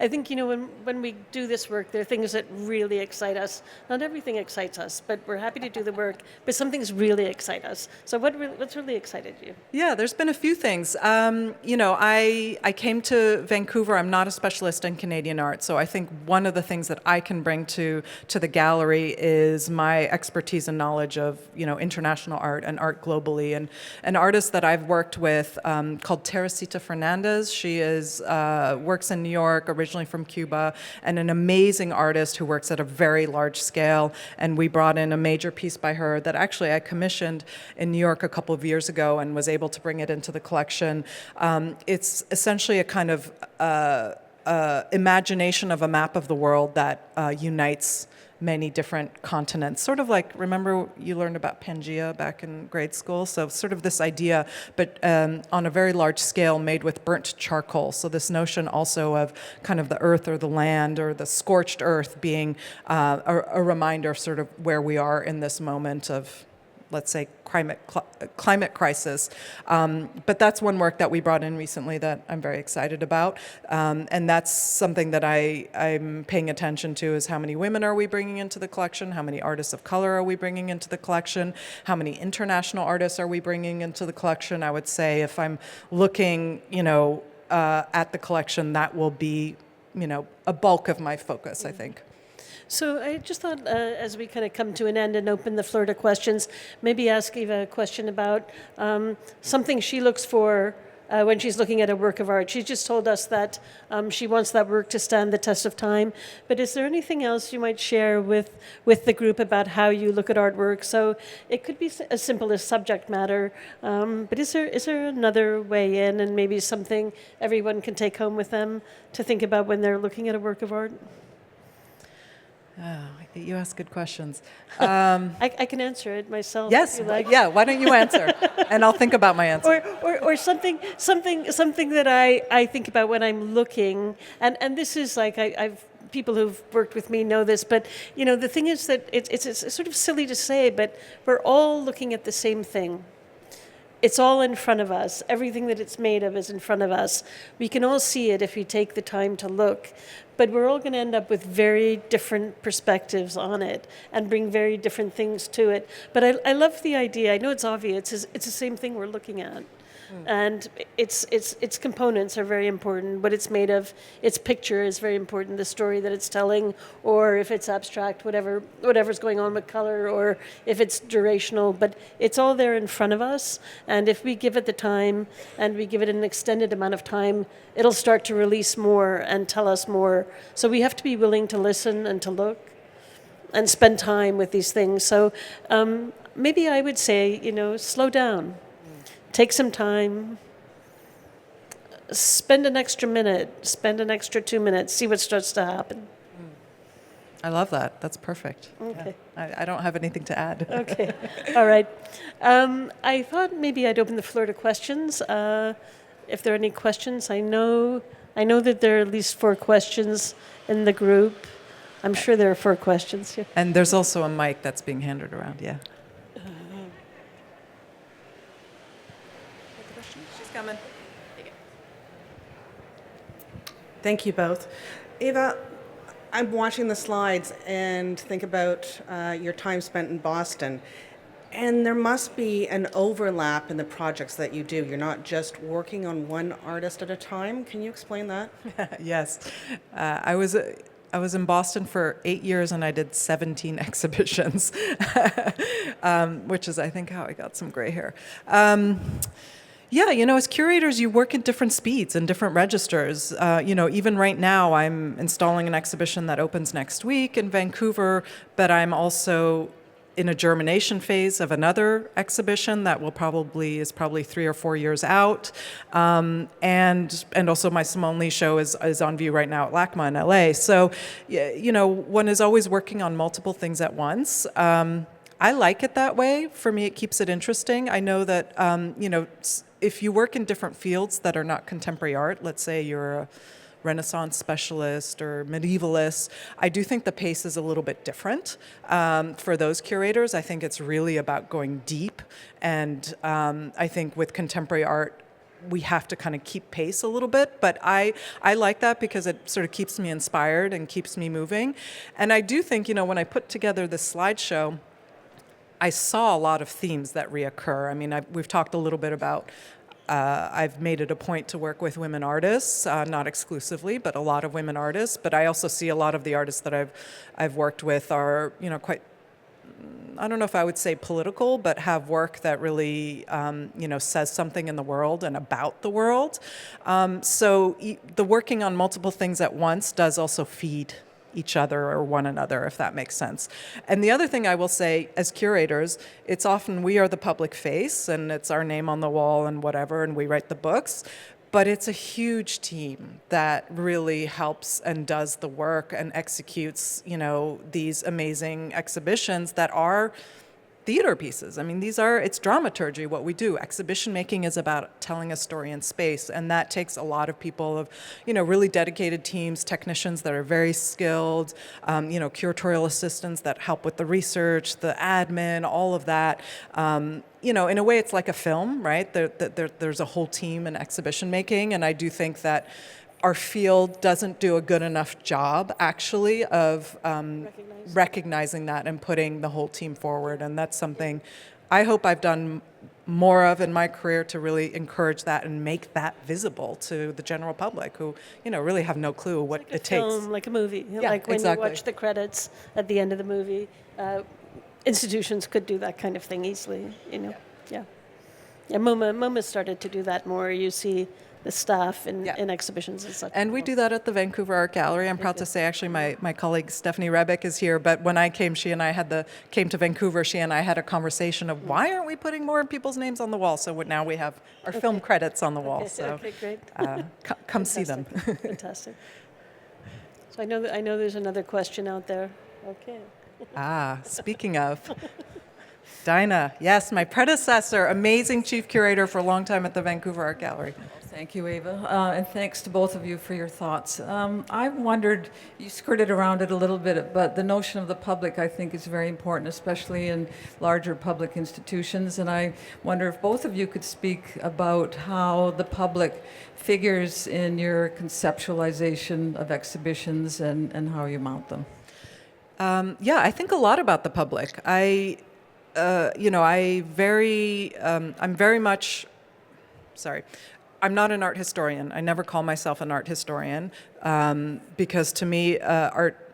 I think, when we do this work, there are things that really excite us. Not everything excites us, but we're happy to do the work, but some things really excite us. So what's really excited you? Yeah, there's been a few things. I came to Vancouver. I'm not a specialist in Canadian art, so I think one of the things that I can bring to the gallery is my expertise and knowledge of, international art and art globally. And an artist that I've worked with called Teresita Fernandez. She works in New York, originally from Cuba, and an amazing artist who works at a very large scale. And we brought in a major piece by her that actually I commissioned in New York a couple of years ago and was able to bring it into the collection. It's essentially a kind of imagination of a map of the world that unites many different continents. Sort of like, remember you learned about Pangea back in grade school? So sort of this idea, but on a very large scale, made with burnt charcoal. So this notion also of kind of the earth or the land or the scorched earth being a reminder of sort of where we are in this moment of let's say, climate crisis. But that's one work that we brought in recently that I'm very excited about. And that's something that I'm paying attention to, is how many women are we bringing into the collection? How many artists of color are we bringing into the collection? How many international artists are we bringing into the collection? I would say if I'm looking, at the collection, that will be, a bulk of my focus, I think. So I just thought, as we kind of come to an end and open the floor to questions, maybe ask Eva a question about something she looks for when she's looking at a work of art. She's just told us that she wants that work to stand the test of time. But is there anything else you might share with the group about how you look at artwork? So it could be as simple as subject matter, but is there another way in, and maybe something everyone can take home with them to think about when they're looking at a work of art? Oh, you ask good questions. I can answer it myself. Yes, if you like. yeah. Why don't you answer, and I'll think about my answer. Or something that I think about when I'm looking, and this is like I've people who've worked with me know this, but the thing is that it's sort of silly to say, but we're all looking at the same thing. It's all in front of us. Everything that it's made of is in front of us. We can all see it if we take the time to look, but we're all going to end up with very different perspectives on it and bring very different things to it. But I love the idea. I know it's obvious. It's the same thing we're looking at. And its components are very important. What it's made of, its picture is very important. The story that it's telling, or if it's abstract, whatever's going on with color, or if it's durational. But it's all there in front of us. And if we give it the time, and we give it an extended amount of time, it'll start to release more and tell us more. So we have to be willing to listen and to look and spend time with these things. So maybe I would say, slow down. Take some time, spend an extra minute, spend an extra 2 minutes, see what starts to happen. I love that. That's perfect. Okay. Yeah. I don't have anything to add. Okay. All right. I thought maybe I'd open the floor to questions. If there are any questions, I know that there are at least 4 questions in the group. I'm sure there are 4 questions here. And there's also a mic that's being handed around, yeah. Coming. Thank you both. Eva, I'm watching the slides and think about your time spent in Boston. And there must be an overlap in the projects that you do. You're not just working on one artist at a time. Can you explain that? Yes. I was in Boston for 8 years, and I did 17 exhibitions, which is, I think, how I got some gray hair. Yeah, as curators, you work at different speeds and different registers. Even right now, I'm installing an exhibition that opens next week in Vancouver, but I'm also in a germination phase of another exhibition that is probably 3 or 4 years out. And also my Simone Lee show is on view right now at LACMA in LA. So, one is always working on multiple things at once. I like it that way. For me, it keeps it interesting. I know that, if you work in different fields that are not contemporary art, let's say you're a Renaissance specialist or medievalist, I do think the pace is a little bit different for those curators. I think it's really about going deep. And I think with contemporary art, we have to kind of keep pace a little bit, but I like that because it sort of keeps me inspired and keeps me moving. And I do think, when I put together this slideshow, I saw a lot of themes that reoccur. I mean, we've talked a little bit about, I've made it a point to work with women artists, not exclusively, but a lot of women artists. But I also see a lot of the artists that I've worked with are, quite, I don't know if I would say political, but have work that really, says something in the world and about the world. So the working on multiple things at once does also feed each other or one another, if that makes sense. And the other thing I will say, as curators, it's often we are the public face and it's our name on the wall and whatever, and we write the books, but it's a huge team that really helps and does the work and executes, these amazing exhibitions that are theater pieces. I mean, it's dramaturgy, what we do. Exhibition making is about telling a story in space, and that takes a lot of people of, really dedicated teams, technicians that are very skilled, curatorial assistants that help with the research, the admin, all of that. In a way, it's like a film, right? There's a whole team in exhibition making, and I do think that our field doesn't do a good enough job, actually, of recognizing that and putting the whole team forward. And that's something I hope I've done more of in my career, to really encourage that and make that visible to the general public who, really have no clue what it takes. Film, like a movie. Yeah, like when exactly. you watch the credits at the end of the movie. Institutions could do that kind of thing easily, Yeah. MoMA started to do that more. You see the staff in exhibitions and such. And we do that at the Vancouver Art Gallery. I'm proud to say, actually, my colleague Stephanie Rebick is here. But when I came, came to Vancouver. She and I had a conversation of why aren't we putting more people's names on the wall? So now we have our film credits on the wall. Okay, great. Come see them. Fantastic. So I know there's another question out there. Okay. Speaking of. Dinah, yes, my predecessor, amazing chief curator for a long time at the Vancouver Art Gallery. Thank you, Eva, and thanks to both of you for your thoughts. I wondered, you skirted around it a little bit, but the notion of the public, I think, is very important, especially in larger public institutions, and I wonder if both of you could speak about how the public figures in your conceptualization of exhibitions and how you mount them. I think a lot about the public. I'm not an art historian. I never call myself an art historian because to me,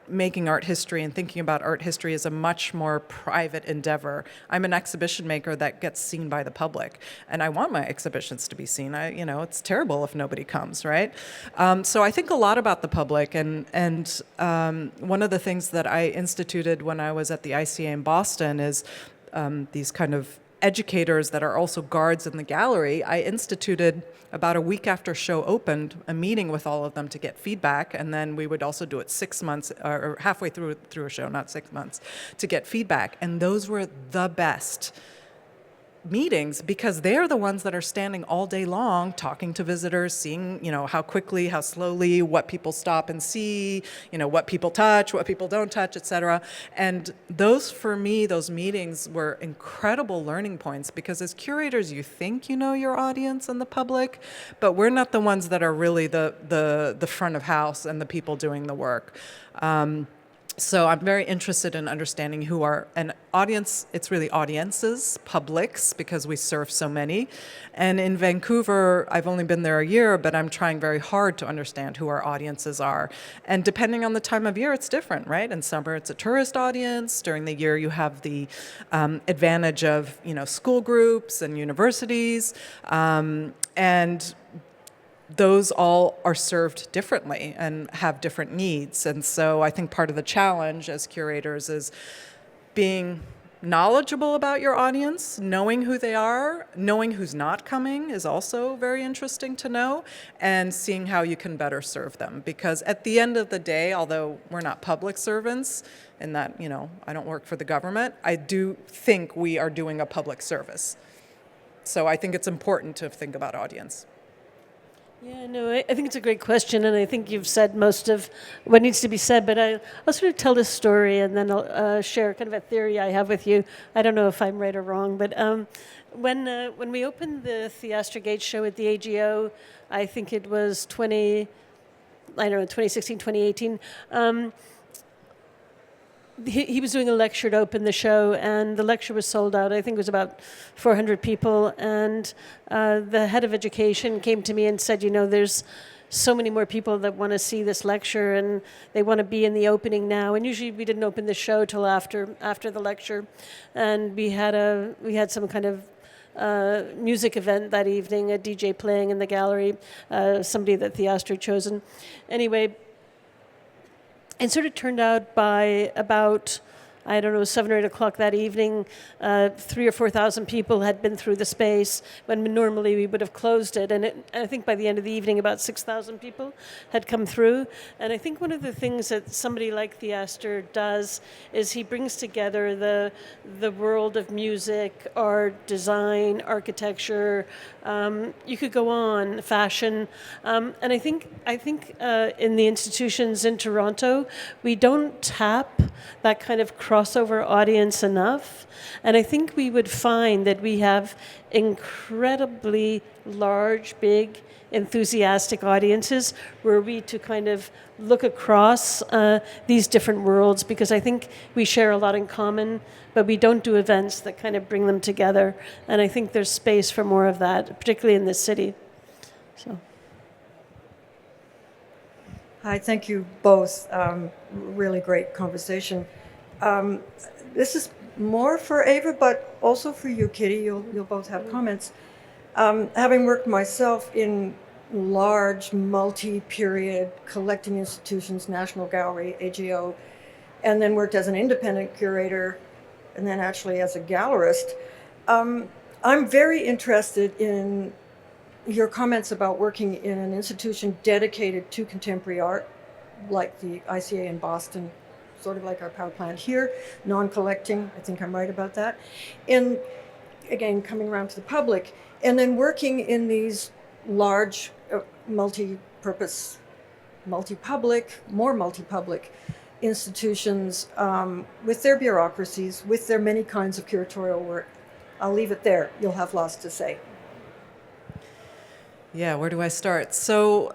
making art history and thinking about art history is a much more private endeavor. I'm an exhibition maker that gets seen by the public, and I want my exhibitions to be seen. It's terrible if nobody comes, right? So I think a lot about the public, and one of the things that I instituted when I was at the ICA in Boston is these kind of educators that are also guards in the gallery. I instituted about a week after show opened a meeting with all of them to get feedback, and then we would also do it 6 months or halfway through a show, not 6 months, to get feedback. And those were the best meetings because they're the ones that are standing all day long talking to visitors, seeing, how quickly, how slowly, what people stop and see, what people touch, what people don't touch, etc. And those, for me, those meetings were incredible learning points because as curators, you think you know your audience and the public, but we're not the ones that are really the front of house and the people doing the work. So I'm very interested in understanding who are an audience. It's really audiences, publics, because we serve so many. And in Vancouver, I've only been there a year, but I'm trying very hard to understand who our audiences are. And depending on the time of year, it's different, right? In summer, it's a tourist audience. During the year, you have the advantage of, school groups and universities. And those all are served differently and have different needs. And so I think part of the challenge as curators is being knowledgeable about your audience, knowing who they are, knowing who's not coming is also very interesting to know, and seeing how you can better serve them. Because at the end of the day, although we're not public servants, in that, I don't work for the government, I do think we are doing a public service. So I think it's important to think about audience. Yeah, no, I think it's a great question, and I think you've said most of what needs to be said, but I'll sort of tell this story, and then I'll share kind of a theory I have with you. I don't know if I'm right or wrong, but when we opened the Theaster Gate show at the AGO, I think it was 2016, 2018, he was doing a lecture to open the show, and the lecture was sold out. I think it was about 400 people, and the head of education came to me and said, there's so many more people that want to see this lecture, and they want to be in the opening now. And usually we didn't open the show till after the lecture, and we had some kind of music event that evening, a DJ playing in the gallery, somebody that Theaster had chosen. Anyway. It sort of turned out by about I don't know, 7 or 8 o'clock that evening, 3,000 or 4,000 people had been through the space when normally we would have closed it. And I think by the end of the evening, about 6,000 people had come through. And I think one of the things that somebody like the Astor does is he brings together the world of music, art, design, architecture. You could go on, fashion, and I think in the institutions in Toronto, we don't tap that kind of crossover audience enough, and I think we would find that we have incredibly large, big, enthusiastic audiences were we to kind of look across these different worlds, because I think we share a lot in common, but we don't do events that kind of bring them together. And I think there's space for more of that, particularly in this city. So. Hi, thank you both. Really great conversation. This is more for Eva, but also for you, Kitty. You'll both have comments. Having worked myself in large, multi-period collecting institutions, National Gallery, AGO, and then worked as an independent curator, and then actually as a gallerist, I'm very interested in your comments about working in an institution dedicated to contemporary art, like the ICA in Boston, sort of like our power plant here, non-collecting, I think I'm right about that. And again, coming around to the public, and then working in these large, multi-purpose, multi-public, more multi-public institutions with their bureaucracies, with their many kinds of curatorial work. I'll leave it there. You'll have lots to say. Yeah, where do I start? So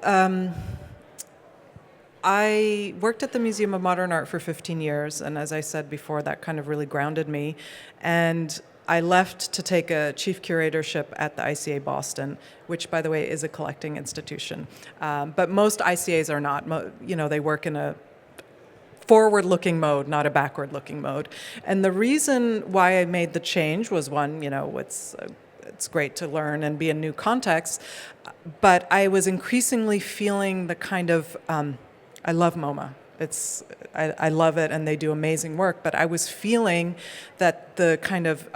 I worked at the Museum of Modern Art for 15 years, and as I said before, that kind of really grounded me. And I left to take a chief curatorship at the ICA Boston, which, by the way, is a collecting institution. But most ICAs are not. They work in a forward-looking mode, not a backward-looking mode. And the reason why I made the change was, one, it's great to learn and be in new contexts, but I was increasingly feeling the kind of, I love MoMA. I love it, and they do amazing work, but I was feeling that the kind of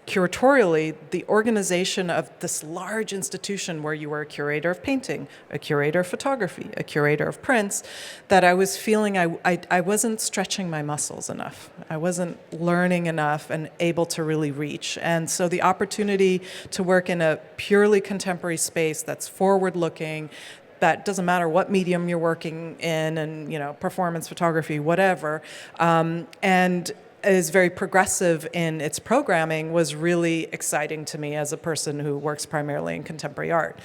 curatorially, the organization of this large institution where you were a curator of painting, a curator of photography, a curator of prints, that I was feeling I wasn't stretching my muscles enough. I wasn't learning enough and able to really reach. And so the opportunity to work in a purely contemporary space that's forward-looking, that doesn't matter what medium you're working in, and performance photography, whatever, and is very progressive in its programming, was really exciting to me as a person who works primarily in contemporary art.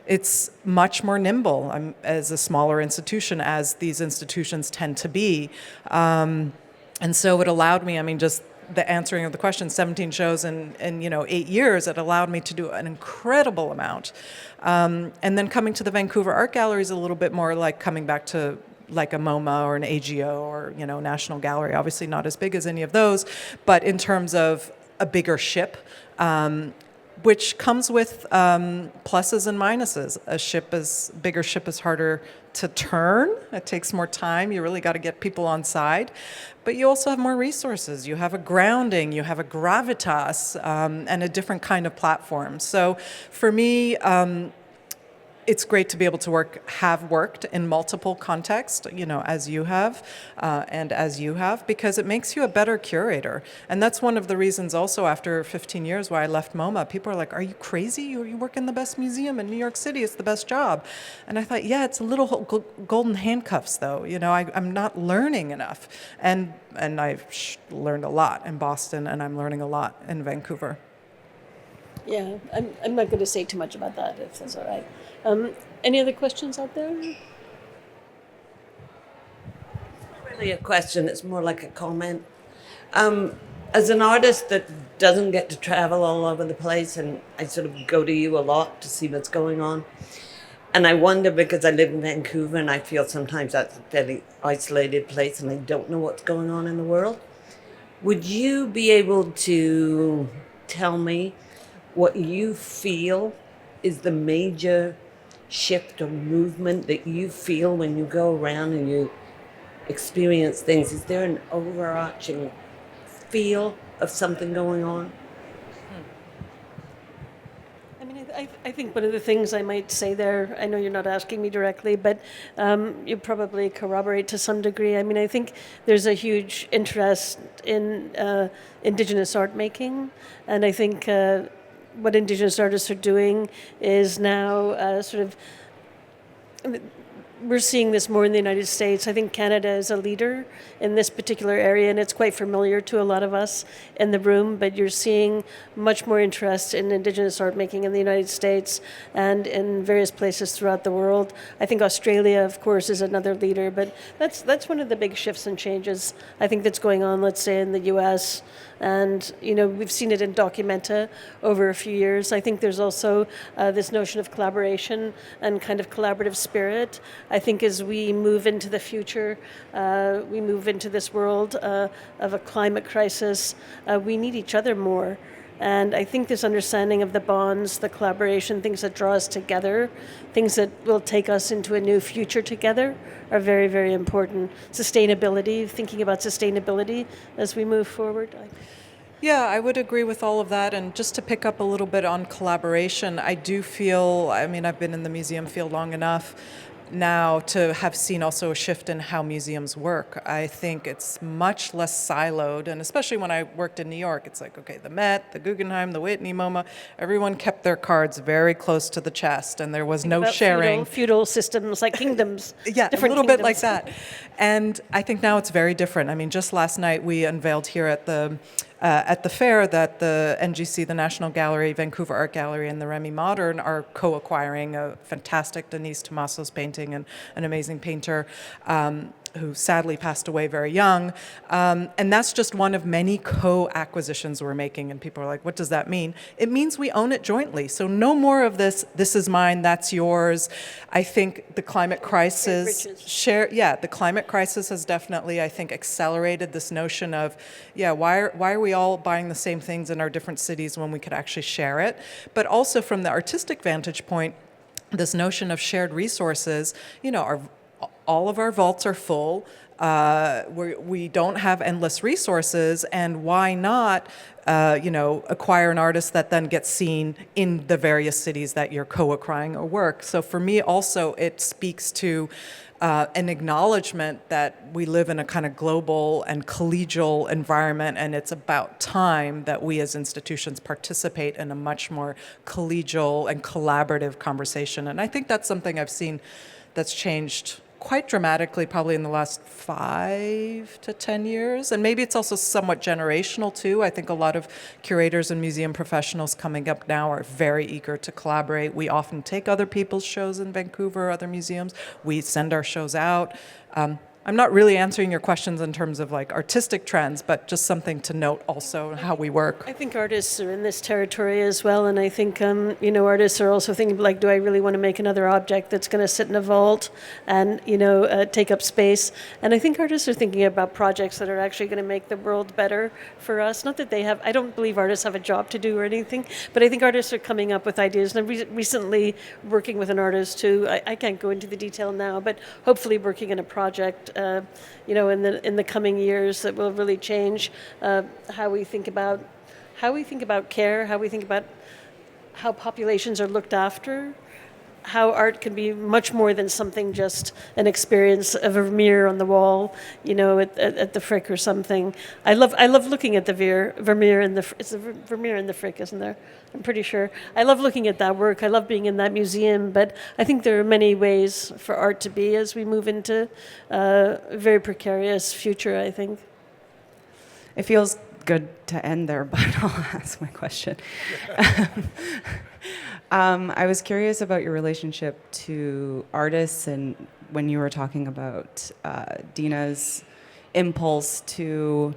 It's much more nimble as a smaller institution, as these institutions tend to be. And so it allowed me, just the answering of the question, 17 shows in 8 years, it allowed me to do an incredible amount. And then coming to the Vancouver Art Gallery is a little bit more like coming back to like a MoMA or an AGO or National Gallery, obviously not as big as any of those, but in terms of a bigger ship, which comes with pluses and minuses. Bigger ship is harder to turn. It takes more time. You really got to get people on side. But you also have more resources. You have a grounding, you have a gravitas, and a different kind of platform. So for me, it's great to be able to have worked in multiple contexts, as you have, and as you have, because it makes you a better curator. And that's one of the reasons also after 15 years why I left MoMA. People are like, are you crazy? You work in the best museum in New York City. It's the best job. And I thought, yeah, it's a little golden handcuffs, though. I'm not learning enough. And I've learned a lot in Boston, and I'm learning a lot in Vancouver. Yeah, I'm not going to say too much about that, if that's all right. Any other questions out there? It's not really a question, it's more like a comment. As an artist that doesn't get to travel all over the place, and I sort of go to you a lot to see what's going on, and I wonder, because I live in Vancouver and I feel sometimes that's a fairly isolated place and I don't know what's going on in the world, would you be able to tell me what you feel is the major shift or movement that you feel when you go around and you experience things? Is there an overarching feel of something going on? I mean, I think one of the things I might say there, I know you're not asking me directly, but you probably corroborate to some degree. I mean, I think there's a huge interest in Indigenous art making, and I think what Indigenous artists are doing is now sort of we're seeing this more in the United States. I think Canada is a leader in this particular area, and it's quite familiar to a lot of us in the room, but you're seeing much more interest in Indigenous art making in the United States and in various places throughout the world. I think Australia, of course, is another leader, but that's one of the big shifts and changes I think that's going on, let's say, in the US. And, you know, we've seen it in Documenta over a few years. I think there's also this notion of collaboration and kind of collaborative spirit. I think as we move into the future, we move into this world of a climate crisis, we need each other more. And I think this understanding of the bonds, the collaboration, things that draw us together, things that will take us into a new future together are very, very important. Sustainability, thinking about sustainability as we move forward. Yeah, I would agree with all of that. And just to pick up a little bit on collaboration, I do feel, I mean, I've been in the museum field long enough now to have seen also a shift in how museums work. I think it's much less siloed, and especially when I worked in New York, it's like, okay, the Met, the Guggenheim, the Whitney, MoMA, everyone kept their cards very close to the chest, and there was no sharing. Feudal systems like kingdoms. Yeah, a little bit like that. And I think now it's very different. I mean, just last night we unveiled here at the fair that the NGC, the National Gallery, Vancouver Art Gallery, and the Remy Modern are co-acquiring a fantastic Denise Tomaso's painting, and an amazing painter who sadly passed away very young. And that's just one of many co-acquisitions we're making. And people are like, what does that mean? It means we own it jointly. So no more of this is mine, that's yours. I think the climate crisis the climate crisis has definitely, I think, accelerated this notion of, why are we all buying the same things in our different cities when we could actually share it? But also from the artistic vantage point, this notion of shared resources, all of our vaults are full. We don't have endless resources, and why not, acquire an artist that then gets seen in the various cities that you're co-acquiring or work? So for me, also, it speaks to an acknowledgement that we live in a kind of global and collegial environment, and it's about time that we as institutions participate in a much more collegial and collaborative conversation. And I think that's something I've seen that's changed quite dramatically probably in the last 5 to 10 years. And maybe it's also somewhat generational too. I think a lot of curators and museum professionals coming up now are very eager to collaborate. We often take other people's shows in Vancouver, other museums. We send our shows out. I'm not really answering your questions in terms of like artistic trends, but just something to note also how we work. I think artists are in this territory as well, and I think artists are also thinking like, do I really want to make another object that's going to sit in a vault and take up space? And I think artists are thinking about projects that are actually going to make the world better for us. Not that I don't believe artists have a job to do or anything, but I think artists are coming up with ideas. And I'm recently working with an artist who I can't go into the detail now, but hopefully working in a project in the coming years that will really change how we think about care, how we think about how populations are looked after, how art can be much more than something just an experience of a Vermeer on the wall, at the Frick or something. I love looking at the Vermeer in it's a Vermeer in the Frick, isn't there? I'm pretty sure. I love looking at that work. I love being in that museum, but I think there are many ways for art to be as we move into a very precarious future, I think. It feels good to end there, but I'll ask my question. I was curious about your relationship to artists, and when you were talking about Dina's impulse to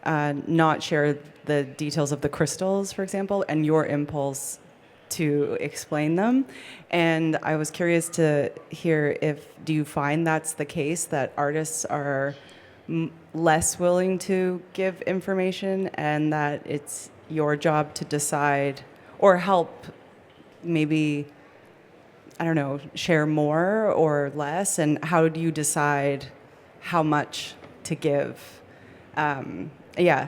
not share the details of the crystals, for example, and your impulse to explain them. And I was curious to hear do you find that's the case, that artists are less willing to give information, and that it's your job to decide or help maybe, I don't know, share more or less? And how do you decide how much to give? Yeah.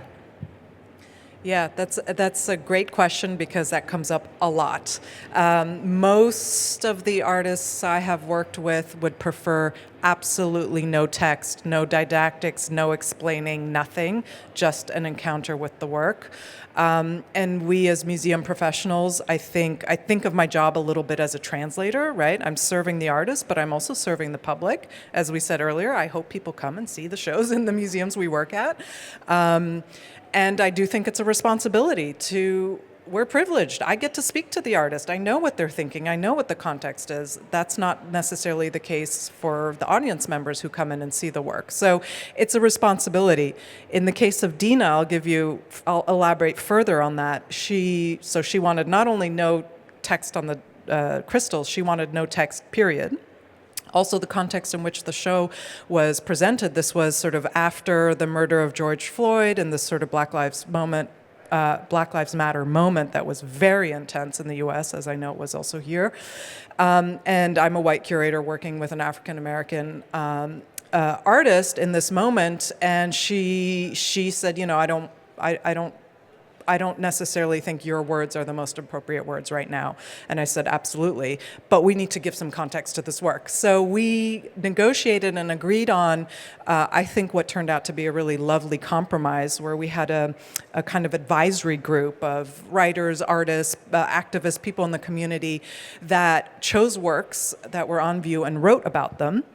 Yeah, that's a great question because that comes up a lot. Most of the artists I have worked with would prefer absolutely no text, no didactics, no explaining, nothing, just an encounter with the work. And we as museum professionals, I think of my job a little bit as a translator, right? I'm serving the artist, but I'm also serving the public. As we said earlier, I hope people come and see the shows in the museums we work at. And I do think it's a responsibility we're privileged. I get to speak to the artist. I know what they're thinking. I know what the context is. That's not necessarily the case for the audience members who come in and see the work. So it's a responsibility. In the case of Dina, I'll elaborate further on that. She wanted not only no text on the crystals, she wanted no text, period. Also, the context in which the show was presented, this was sort of after the murder of George Floyd and this sort of Black Lives Matter moment that was very intense in the U.S., as I know it was also here. And I'm a white curator working with an African American artist in this moment, and she said, I don't necessarily think your words are the most appropriate words right now. And I said, absolutely, but we need to give some context to this work. So we negotiated and agreed on, I think, what turned out to be a really lovely compromise where we had a kind of advisory group of writers, artists, activists, people in the community that chose works that were on view and wrote about them.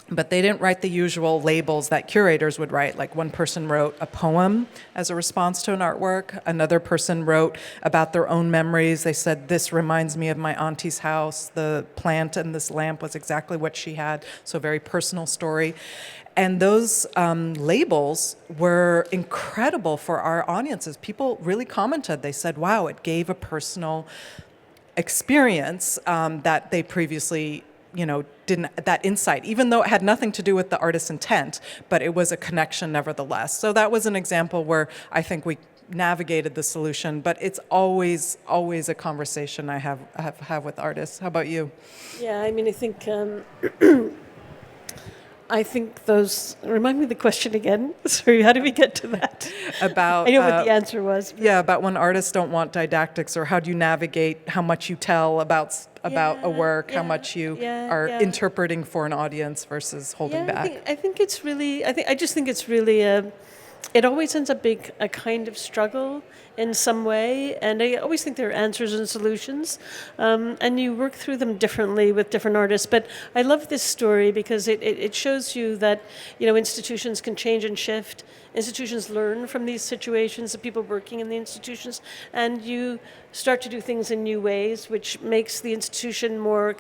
But they didn't write the usual labels that curators would write. Like one person wrote a poem as a response to an artwork. Another person wrote about their own memories. They said, this reminds me of my auntie's house. The plant in this lamp was exactly what she had. So a very personal story. And those labels were incredible for our audiences. People really commented. They said, wow, it gave a personal experience that they previously didn't, that insight, even though it had nothing to do with the artist's intent, but it was a connection nevertheless. So that was an example where I think we navigated the solution, but it's always a conversation I have with artists. How about you? Yeah, I mean, I think those, remind me the question again. Sorry, how did we get to that? About I know what the answer was. Yeah, about when artists don't want didactics, or how do you navigate how much you tell about a work, how much you are interpreting for an audience versus holding back. I think it's really, I just think it's really it always ends up being a kind of struggle in some way, and I always think there are answers and solutions, and you work through them differently with different artists. But I love this story because it shows you that institutions can change and shift. Institutions learn from these situations, the people working in the institutions, and you start to do things in new ways, which makes the institution more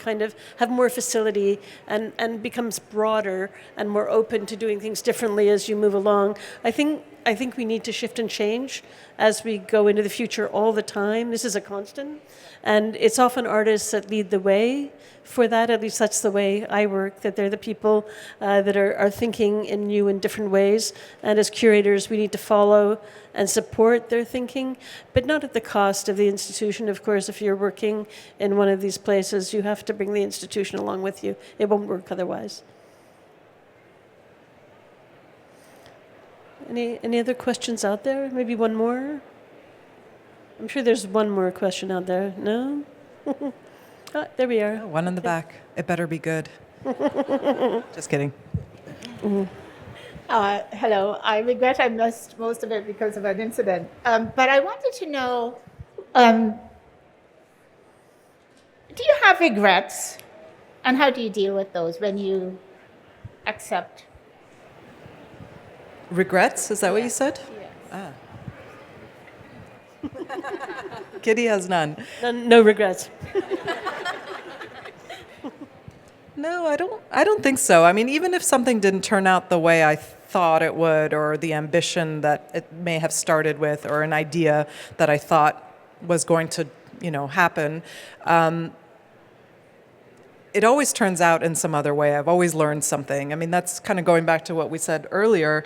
have more facility and becomes broader and more open to doing things differently as you move along. I think we need to shift and change as we go into the future all the time. This is a constant, and it's often artists that lead the way for that. At least that's the way I work, that they're the people that are thinking in new and different ways. And as curators, we need to follow and support their thinking, but not at the cost of the institution. Of course, if you're working in one of these places, you have to bring the institution along with you. It won't work otherwise. Any other questions out there? Maybe one more? I'm sure there's one more question out there. No? There we are. Oh, one in the back. It better be good. Just kidding. Mm-hmm. Hello. I regret I missed most of it because of an incident. But I wanted to know, do you have regrets? And how do you deal with those when you accept? Regrets? Is that what you said? Yes. Kitty has none. No regrets. No, I don't think so. I mean, even if something didn't turn out the way I thought it would, or the ambition that it may have started with, or an idea that I thought was going to, happen, it always turns out in some other way. I've always learned something. I mean, that's kind of going back to what we said earlier.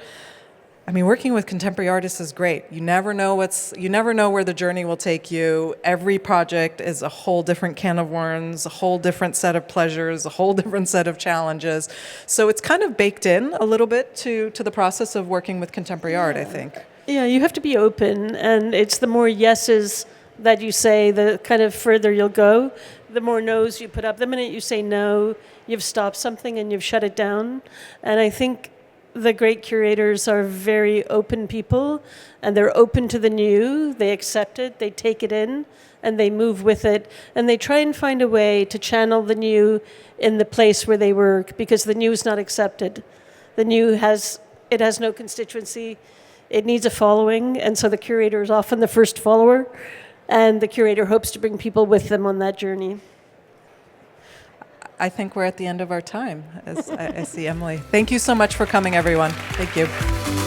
I mean, working with contemporary artists is great. You never know where the journey will take you. Every project is a whole different can of worms, a whole different set of pleasures, a whole different set of challenges. So it's kind of baked in a little bit to the process of working with contemporary art, I think. Yeah, you have to be open, and it's the more yeses that you say, the kind of further you'll go. The more no's you put up. The minute you say no, you've stopped something and you've shut it down. And I think the great curators are very open people, and they're open to the new. They accept it, they take it in, and they move with it. And they try and find a way to channel the new in the place where they work, because the new is not accepted. The new has no constituency. It needs a following, and so the curator is often the first follower, and the curator hopes to bring people with them on that journey. I think we're at the end of our time, as I see Emily. Thank you so much for coming, everyone. Thank you.